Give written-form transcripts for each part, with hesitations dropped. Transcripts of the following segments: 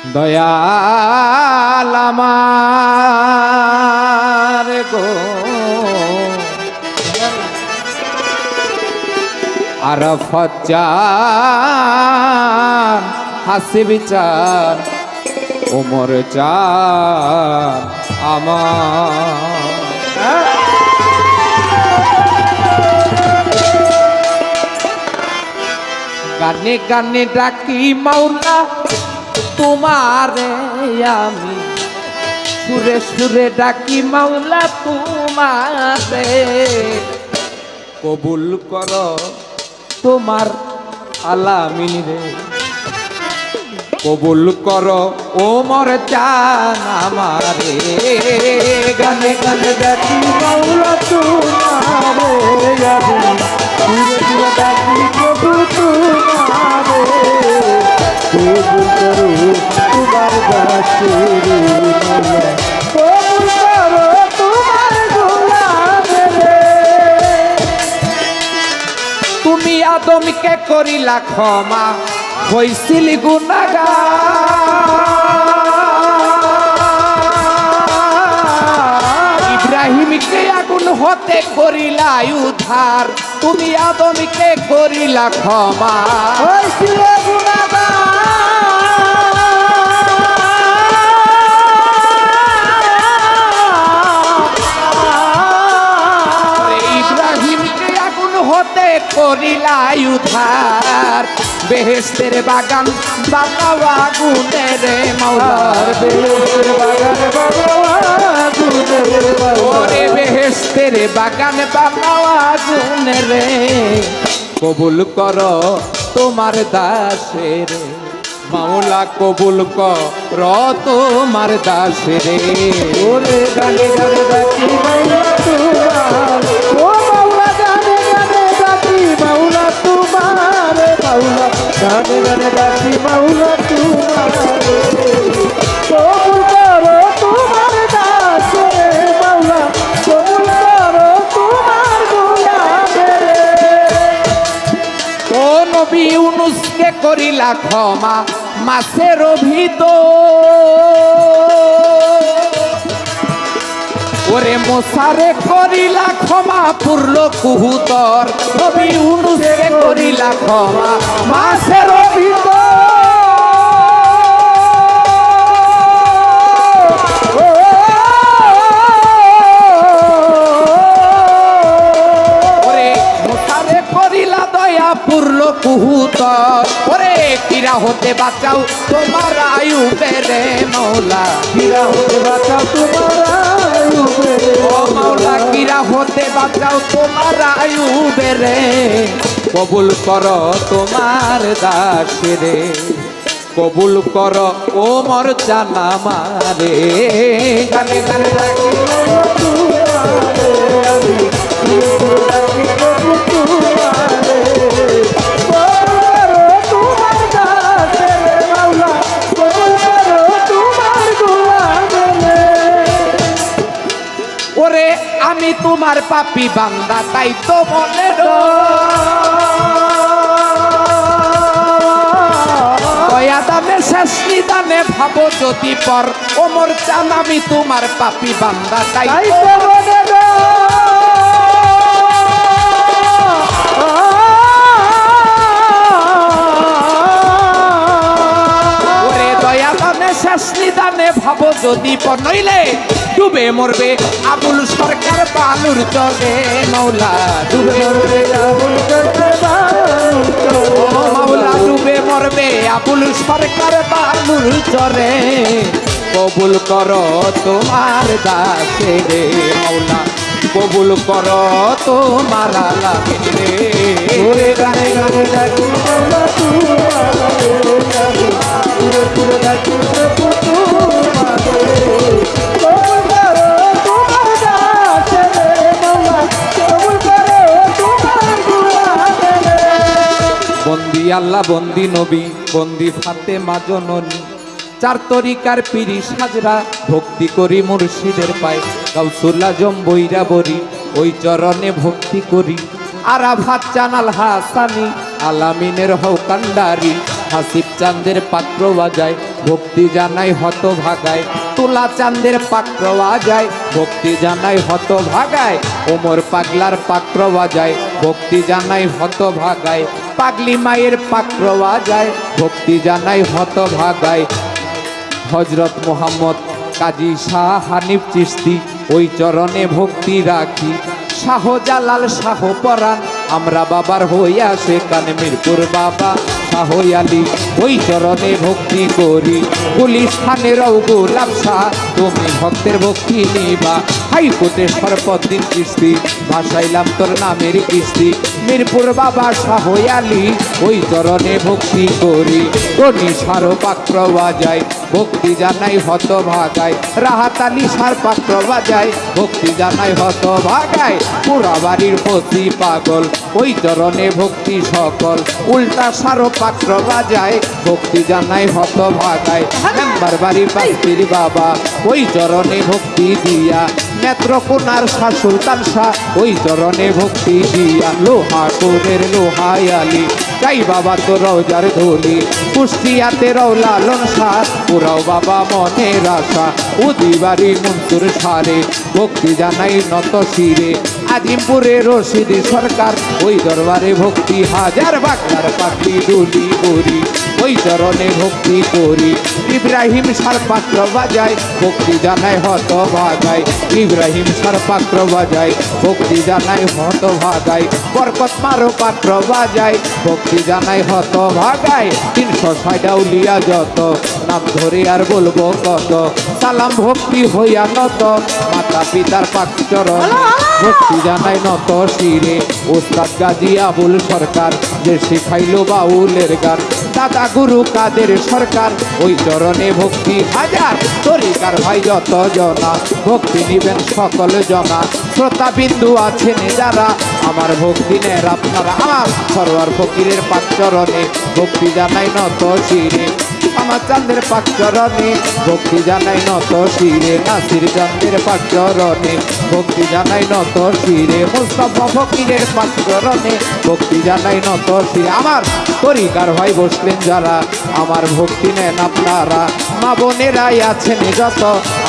দয়াল আমার গো আরাফাত চান হাসিব চান ওমর চান আমার গানে গানে ডাকি মাওলা তোমারে আমি সুরে সুরে ডাকি মাওলা তোমারে কবুল করো তোমার আলামিন রে কবুল করো ওমর চান আমারে গানে গানে ডাকি মাওলা তোমারে আমি সুরে সুরে ডাকি প্রভু তোমারে কবুল করো তোমার দাসেরে কবুল করো তোমার গোলামেরে তুমি আদমকে করিলা ক্ষমা হইছিল গুনাহগার ইব্রাহিমকে আগুন হতে করিলা উদ্ধার তুমি আদমকে করিলা ক্ষমা হইছিল হতে করিলা উদ্ধার বেহেশতের বাগান বানাও আগুনের মাওলার বেহেশতের বাগান বানাও আগুনের ওরে বেহেশতের বাগান বানাও আগুনের কবুল করো তোমার দাসের মাওলা কবুল করো তোমার দাসের ওরে গানে গানে ডাকি মাওলা তোমার ও মাওলা গানে গানে ডাকি মাওলা তোমার মাওলা গানে গানে ডাকি মাওলা তোমার কবুল করো তোমার দাসের মাওলা কবুল করো তোমার গোলামের ও নবী ইউনূসকে করিলা ক্ষমা মাছের ভিতর ওরে মোসারে করিলা ক্ষমা পূর্ল কুহুতর নবী ইউনূসকে করিলা ক্ষমা মাছের ভিতর পূর্ণ কুহুতর ওরে কিরা হতে বাঁচাও তোমার আয়ুবেরে মৌলা কিরা হতে বাঁচাও তোমার আয়ুবেরে ও মৌলা কিরা হতে বাঁচাও তোমার আয়ুবেরে কবুল করো তোমার দাসেরে কবুল করো ওমর চান আমারে গানে গানে ডাকি ওরে আমি তোমার পাপী বান্দা তাই তো মনে দয়া দামে শেষ নিদানে ভাবো যদি পর ওমর চান আমি তোমার পাপী বান্দা তাই তো মনে শেষ নিদানে ভাবো যদি নইলে ডুবে মরবে আবুল সরকার বালুর চরে মৌলা ডুবে মরবে আবুল সরকার মাওলা ডুবে মরবে আবুল সরকার বালুর চরে কবুল করো তোমার দাসেরে মাওলা কবুল করো তোমার আলামিন রে ওরে গানে গানে ডাকি মাওলা বন্দি আল্লাহ বন্দি নবী বন্দি ফাতেমা জননী চার তরিকার পিরি সাজরা ভক্তি করি মুর্শিদের পায় গাউসুল আজম বৈরা বরি ওই চরণে ভক্তি করি আরাফাত চানাল হাসানি আলামিনের হও কান্ডারি হাসিব চাঁদের পাত্র বাজায় ভক্তি জানাই হত ভাগায় তোলা চাঁদের পাত্র বাজায় ভক্তি জানাই হত ভাগায় ওমর পাগলার পাত্র বাজায় ভক্তি জানাই হত ভাগায় পাগলি মায়ের পাত্র বাজায় ভক্তি জানাই হত ভাগায় হজরত মোহাম্মদ কাজী শাহ হানিফ চিশতি ওই চরণে ভক্তি রাখি শাহজালাল শাহ পরাণ আমরা বাবার হইয়া সে কানে মিরপুর বাবা শাহ আলী ওই চরণে ভক্তি করি গুলিস্থানের গোলাপ শাহ তুমি ভক্তের ভক্তি নিবা হাইকোর্টে সরপদ্দিন কিস্তি ভাসাইলাম তোর নামের কিস্তি মিরপুর বাবা শাহ আলী ওই চরণে ভক্তি করি গনি সার পাত্র বাজায় ভক্তি জানাই হত ভাগায় রাহাত আলী সার পাত্র বাজায় ভক্তি জানাই হত ভাগায় পুরা বাড়ির পতি পাগল ওই চরণে ভক্তি সকল উল্টা সারো পাত্র বাজায় ভক্তি জানাই হত ভাগায় মেম্বার বাড়ি পাখির বাবা ওই চরণে ভক্তি দিয়া নেত্রকোনার শাহ সুলতান শাহ ওই চরণে ভক্তি দিয়া লোহাপুরের লোহাই আলী যাই বাবা তো রওজার ধুলি কুষ্টিয়াতে লালন শাহ পুরাও বাবা মনের আশা উদিবাড়ি মনসুর সারে ভক্তি জানাই নত শিরে আজিমপুরে রশিদি সরকার ওই দরবারে ভক্তি হাজার বাগলার পাখি দুলি করি ওই চরণে ভক্তি করি ইব্রাহিম সার পাত্র বাজায় ভক্তি জানাই হত ভাগায় ইব্রাহিম সার পাত্র বাজায় ভক্তি জানাই হত ভাগায় বরকত মারো পাত্র বাজায় ভক্তি জানাই হত ভাগায় 360 আউলিয়া যত নাম ধরে আর বলবো কত সালাম ভক্তি হইয়া নত মাতা পিতার পাক চরণ ভক্তি জানাই নত শিরে ওস্তাদ গাজী আবুল সরকার যে শিখাইল বাউলের গান দাদা গুরু কাদের সরকার ওই চরণে ভক্তি হাজার তরিকার ভাই যত জনা ভক্তি নিবেন সকল জনা শ্রোতা বিন্দু আছেন যারা আমার ভক্তি নেন আপনারা আমার সরোয়ার ফকিরের পাক চরণে ভক্তি জানাই নত শিরে আমার চাঁদের পাক চরণে ভক্তি জানাই নত শিরে নাসির চাঁদের পাক চরণে ভক্তি জানাই নত শিরে মুস্তাফা ফকিরের পাক চরণে ভক্তি জানাই নত শিরে আমার তরিকার ভাই বসলেন যারা আমার ভক্তি নেন আপনারা মা বোনেরাই আছেন যত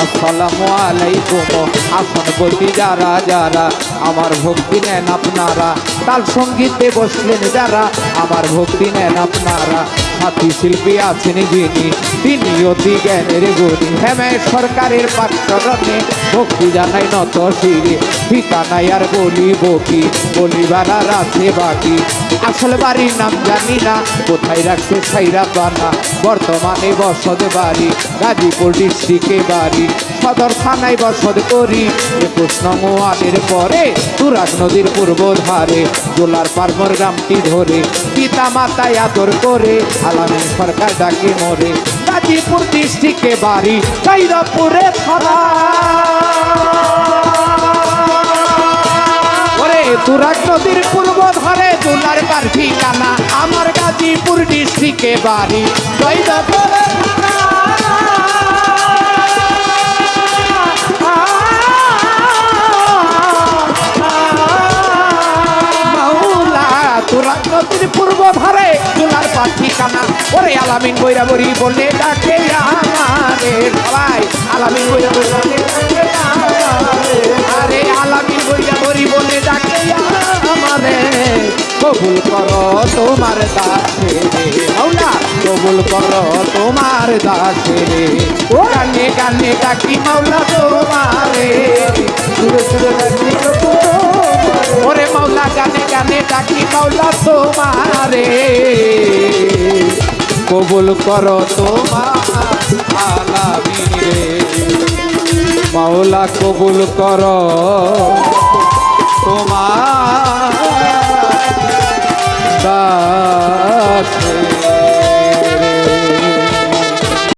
আসসালামু আলাইকুম আসন বলতি যারা যারা আমার ভক্তি নেন আপনারা তাল সঙ্গীতে বসলেন যারা আমার ভক্তি নেন আপনারা সাথী শিল্পী আছেন যিনি তিনি অতি জ্ঞানের গুণী হেমেশ সরকারের পাত্ররণে ভক্তি জানাই নত শিরে ঠিকানাই আর বলিব কি বলিবার আর আছে বাকি আসল বাড়ির নাম জানি না কোথায় রাখছে সাইরা পানা বর্তমানে বসত বাড়ি গাজীপুর ডিস্ট্রিক্টে বাড়ি সদর থানায় বসত করি 21 নং ওয়ার্ডের পরে তুরাগ নদীর পূর্ব ধারে জোলার পারমর গ্রামটি ধরে পিতা মাতায় আদর করে আলামিন সরকার ডাকে মরে গাজীপুর ডিস্ট্রিক্টে বাড়ি সাইরাপুরে থানা তুরাগ নদীর পূর্ব ধারে জোলার পার ঠিকানা আমার গাজীপুর ডিস্ট্রিক্টে বাড়ি সাইরাপুরে থানা তুরাগ নদীর পূর্ব ধারে জোলার পার ঠিকানা ওরে আলামিন বৈরাবরী বলে ডাকে আমাদের সবাই আলামিন বৈরাবরী বলে ডাকে আরে আলামিন বৈরাবরী বলে ডাকে আমাদের কবুল করো তোমার দাসে মাওলা কবুল করো তোমার দাসে ও গানে গানে ডাকি মাওলা তোমারে সুরে সুরে ডাকি ওরে মাওলা গানে গানে ডাকি মাওলা তোমারে কবুল করো তোমার আলামিন রে মাওলা কবুল করো তোমার